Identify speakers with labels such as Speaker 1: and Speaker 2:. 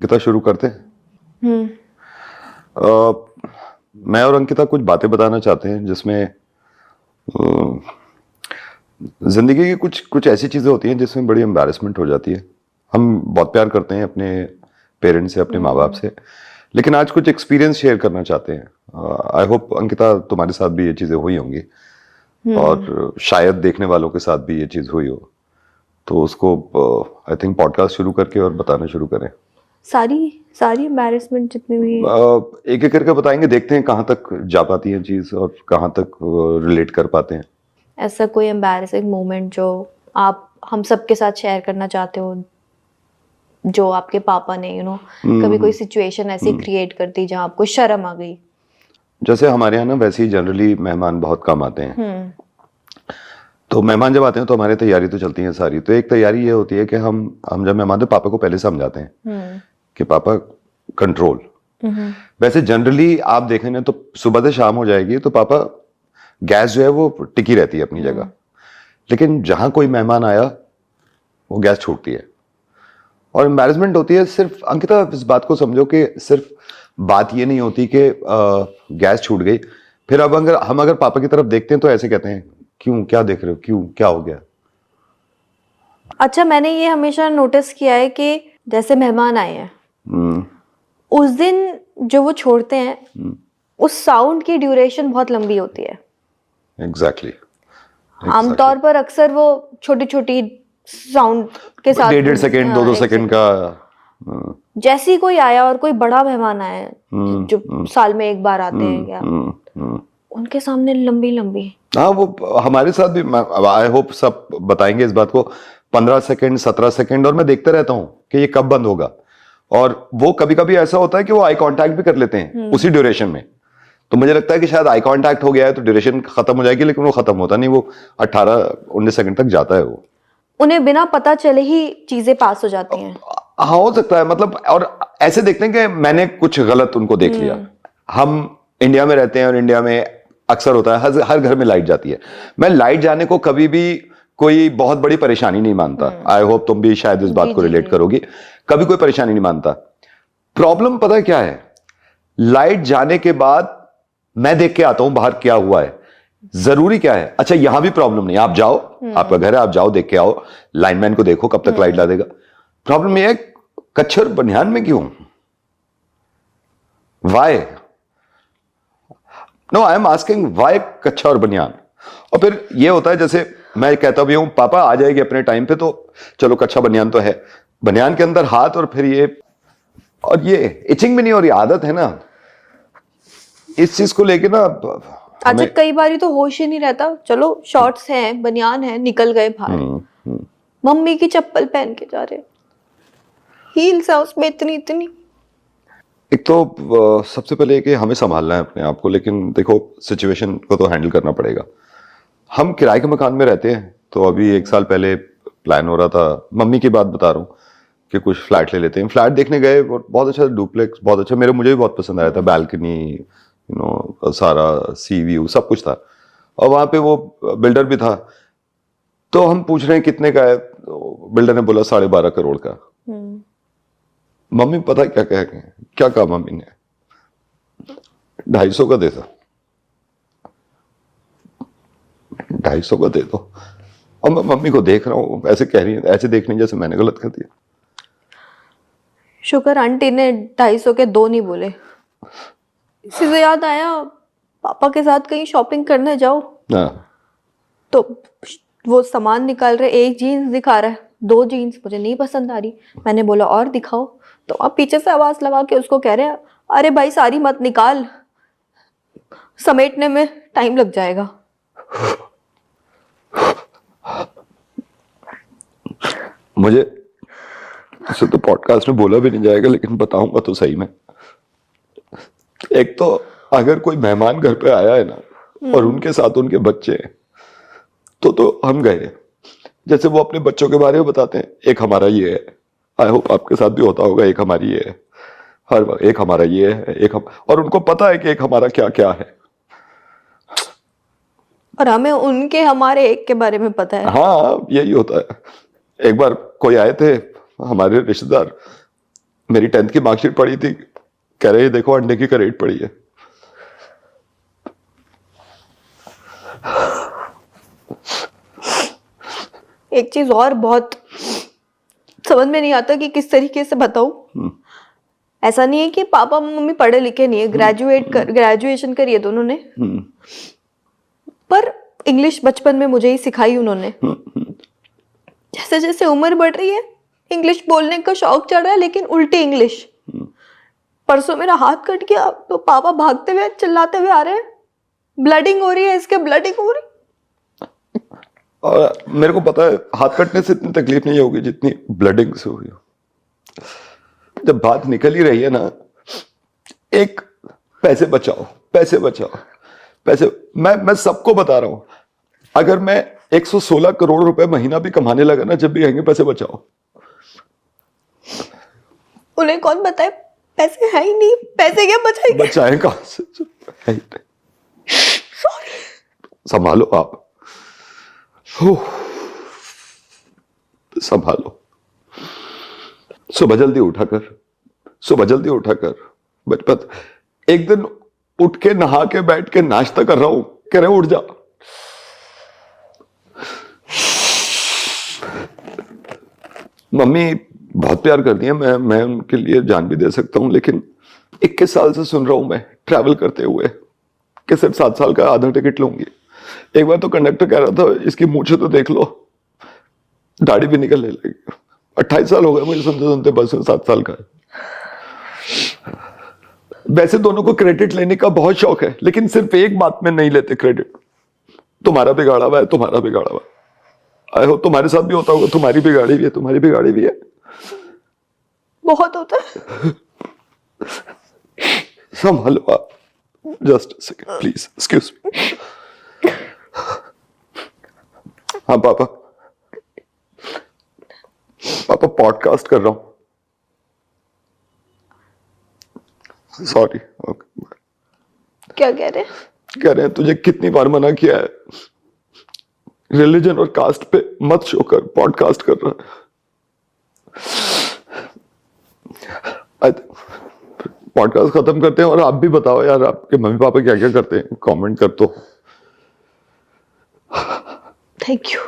Speaker 1: अंकिता शुरू करते हैं। मैं और अंकिता कुछ बातें बताना चाहते हैं जिसमें जिंदगी की कुछ कुछ ऐसी चीजें होती हैं जिसमें बड़ी एम्बैरेसमेंट हो जाती है। हम बहुत प्यार करते हैं अपने पेरेंट्स से, अपने माँ बाप से, लेकिन आज कुछ एक्सपीरियंस शेयर करना चाहते हैं। आई होप अंकिता तुम्हारे साथ भी ये चीजें हुई होंगी और शायद देखने वालों के साथ भी ये चीज हुई हो, तो उसको आई थिंक पॉडकास्ट शुरू करके और बताना शुरू करें।
Speaker 2: सारी एम्बैरेसमेंट जितनी भी
Speaker 1: एक एक करके बताएंगे, देखते हैं कहाँ तक जा पाती है चीज और कहाँ तक रिलेट कर पाते हैं।
Speaker 2: ऐसा कोई एम्बैरेसिंग मोमेंट जो आप हम सबके साथ शेयर करना चाहते हो, जो आपके पापा ने कभी कोई सिचुएशन ऐसी क्रिएट कर दी जहाँ आपको शर्म आ गई।
Speaker 1: जैसे हमारे यहाँ ना वैसे ही जनरली मेहमान बहुत कम आते हैं, तो मेहमान जब आते हैं तो हमारी तैयारी तो चलती है सारी। तो एक तैयारी ये होती है कि हम जब मेहमान, तो पापा को पहले समझाते हैं कि पापा कंट्रोल। वैसे जनरली आप देखें ना तो सुबह से शाम हो जाएगी तो पापा गैस जो है वो टिकी रहती है अपनी जगह, लेकिन जहां कोई मेहमान आया वो गैस छूटती है और एम्बैरेसमेंट होती है। सिर्फ अंकिता इस बात को समझो कि सिर्फ बात ये नहीं होती कि गैस छूट गई, फिर अब अगर पापा की तरफ देखते हैं तो ऐसे कहते हैं, क्यों, क्या देख रहे हो, क्यों, क्या हो गया।
Speaker 2: अच्छा, मैंने ये हमेशा नोटिस किया है कि जैसे मेहमान आए हैं उस दिन जो वो छोड़ते हैं उस साउंड की ड्यूरेशन बहुत लंबी होती है।
Speaker 1: एग्जैक्टली।
Speaker 2: आमतौर पर अक्सर वो छोटी छोटी साउंड के साथ
Speaker 1: 1.5 सेकेंड 2 सेकेंड का।
Speaker 2: जैसे ही कोई आया और कोई बड़ा मेहमान आया जो साल में एक बार आते हैं या उनके सामने लंबी लंबी।
Speaker 1: हाँ, वो हमारे साथ भी, आई होप सब बताएंगे इस बात को, 15 सेकेंड 17 सेकेंड, और मैं देखता रहता हूँ कि ये कब बंद होगा। और वो कभी कभी ऐसा होता है कि वो आई कांटेक्ट भी कर लेते हैं उसी ड्यूरेशन में, तो मुझे लगता है कि शायद आई कांटेक्ट हो गया है तो ड्यूरेशन खत्म हो जाएगी, लेकिन वो खत्म होता नहीं, वो 18-19 सेकंड तक जाता है। वो
Speaker 2: उन्हें बिना पता चले ही चीजें पास हो जाती हैं।
Speaker 1: हाँ, हो सकता है, मतलब, और ऐसे देखते हैं कि मैंने कुछ गलत उनको देख लिया। हम इंडिया में रहते हैं और इंडिया में अक्सर होता है हर घर में लाइट जाती है। मैं लाइट जाने को कभी भी कोई बहुत बड़ी परेशानी नहीं मानता। आई होप तुम भी शायद इस बात को रिलेट करोगी, कभी कोई परेशानी नहीं मानता। प्रॉब्लम पता है क्या है, लाइट जाने के बाद मैं देख के आता हूं बाहर क्या हुआ है, जरूरी क्या है। अच्छा, यहां भी प्रॉब्लम नहीं, आप जाओ, आपका घर है, आप जाओ, देख के आओ, लाइनमैन को देखो कब तक लाइट ला देगा। प्रॉब्लम यह है, कच्छर बनियान में क्यों, why, no, I am asking why कच्छा और बनियान। और फिर ये होता है, जैसे मैं कहता भी हूं पापा आ जाएगी अपने टाइम पे, तो चलो कच्छा बनियान तो है, बनियान के अंदर हाथ, और फिर ये इचिंग भी नहीं हो रही, आदत है ना इस चीज को लेके ना।
Speaker 2: अच्छा, कई बार तो होश ही नहीं रहता, चलो शॉर्ट्स हैं, बनियान है, निकल गए बाहर, मम्मी की चप्पल पहन के जा रहे, हील्स है उसमें इतनी।
Speaker 1: एक तो सबसे पहले कि हमें संभालना है अपने आप को, लेकिन देखो सिचुएशन को तो हैंडल करना पड़ेगा। हम किराए के मकान में रहते हैं, तो अभी 1 साल पहले प्लान हो रहा था, मम्मी की बात बता रहा हूँ, कि कुछ फ्लैट ले लेते हैं। फ्लैट देखने गए, बहुत अच्छा डुप्लेक्स, बहुत अच्छा, मुझे भी बहुत पसंद आया था, बैल्कनी, सारा सी व्यू, सब कुछ था, और वहां पे वो बिल्डर भी था। तो हम पूछ रहे हैं कितने का है, तो बिल्डर ने बोला 12.5 करोड़ का। मम्मी पता क्या कहा मम्मी ने, 250 का दे दो, 250 का दे दो। और मैं मम्मी को देख रहा हूँ, ऐसे कह रही है, ऐसे देख रही जैसे मैंने गलत कर दिया।
Speaker 2: शुक्र आंटी ने 250 के 2 नहीं बोले। इसी से याद आया, पापा के साथ कहीं शॉपिंग करने जाओ तो वो सामान निकाल रहे, एक जीन्स दिखा रहा है, 2 जीन्स मुझे नहीं पसंद आ रही, मैंने बोला और दिखाओ, तो आप पीछे से आवाज लगा के उसको कह रहे हैं, अरे भाई सारी मत निकाल, समेटने में टाइम लग जाएगा।
Speaker 1: मुझे इसे तो पॉडकास्ट में बोला भी नहीं जाएगा, लेकिन बताऊंगा तो सही में। एक तो अगर कोई मेहमान घर पे आया है ना, और उनके साथ उनके बच्चे हैं, तो हम गए, जैसे वो अपने बच्चों के बारे में बताते हैं, एक हमारा ये है, आई होप आपके साथ भी होता होगा, एक हमारी ये है, हर बार एक हमारा ये है, और उनको पता है कि एक हमारा क्या क्या है,
Speaker 2: और हमें उनके हमारे एक के बारे में पता है।
Speaker 1: हाँ, यही होता है। एक बार कोई आए थे हमारे रिश्तेदार, मेरी 10th की मार्कशीट पड़ी थी, कह रहे देखो अंडे की करेट पड़ी है।
Speaker 2: एक चीज और बहुत समझ में नहीं आता कि किस तरीके से बताऊं। ऐसा नहीं है कि पापा मम्मी पढ़े लिखे नहीं है, ग्रेजुएशन करी है दोनों ने, पर इंग्लिश बचपन में मुझे ही सिखाई उन्होंने। जैसे जैसे उम्र बढ़ रही है इंग्लिश बोलने का शौक चढ़ रहा है, लेकिन उल्टी इंग्लिश। परसों मेरा हाथ कट गया तो पापा भागते हुए चिल्लाते हुए आ रहे हैं, ब्लडिंग हो रही है इसके, ब्लडिंग हो रही।
Speaker 1: और मेरे को पता है हाथ कटने से इतनी तकलीफ नहीं होगी जितनी ब्लडिंग से हुई। जब बात निकल ही रही है ना, एक पैसे बचाओ, पैसे बचाओ, पैसे। मैं सबको बता रहा हूं, अगर मैं 116 करोड़ रुपए महीना भी कमाने लगा ना, जब भी आएंगे पैसे बचाओ।
Speaker 2: उन्हें कौन बताए पैसे है ही नहीं, पैसे क्या बचाएंगे?
Speaker 1: बचाए कहां से, है ही नहीं। संभालो आप, संभालो। सुबह जल्दी उठाकर बचपन एक दिन उठ के नहा के बैठ के नाश्ता कर रहा हूं, कह रहे उठ जा। मम्मी बहुत प्यार करती है, मैं उनके लिए जान भी दे सकता हूं, लेकिन 21 साल से सुन रहा हूं मैं ट्रैवल करते हुए कि सिर्फ 7 साल का आधा टिकट लूंगी। एक बार तो कंडक्टर कह रहा था इसकी मूछें तो देख लो, दाढ़ी भी निकलने लगी। 28 साल हो गए मुझे सुनते सुनते, बस में 7 साल का है। वैसे दोनों को क्रेडिट लेने का बहुत शौक है, लेकिन सिर्फ एक बात में नहीं लेते क्रेडिट, तुम्हारा बिगाड़ा हुआ है, तुम्हारा बिगाड़ा हुआ। आई होप तुम्हारे साथ भी होता होगा, तुम्हारी बिगाड़ी भी है, तुम्हारी बिगाड़ी भी है,
Speaker 2: बहुत होता है।
Speaker 1: संभालो आप, just second please, excuse me. हाँ पापा पॉडकास्ट कर रहा हूं, सॉरी।
Speaker 2: क्या कह रहे हैं?
Speaker 1: कह रहे हैं तुझे कितनी बार मना किया है, रिलीजन और कास्ट पे मत शो कर, पॉडकास्ट कर रहा है। पॉडकास्ट खत्म करते हैं और आप भी बताओ यार, आपके मम्मी पापा क्या क्या करते हैं, कमेंट कर दो।
Speaker 2: Thank you.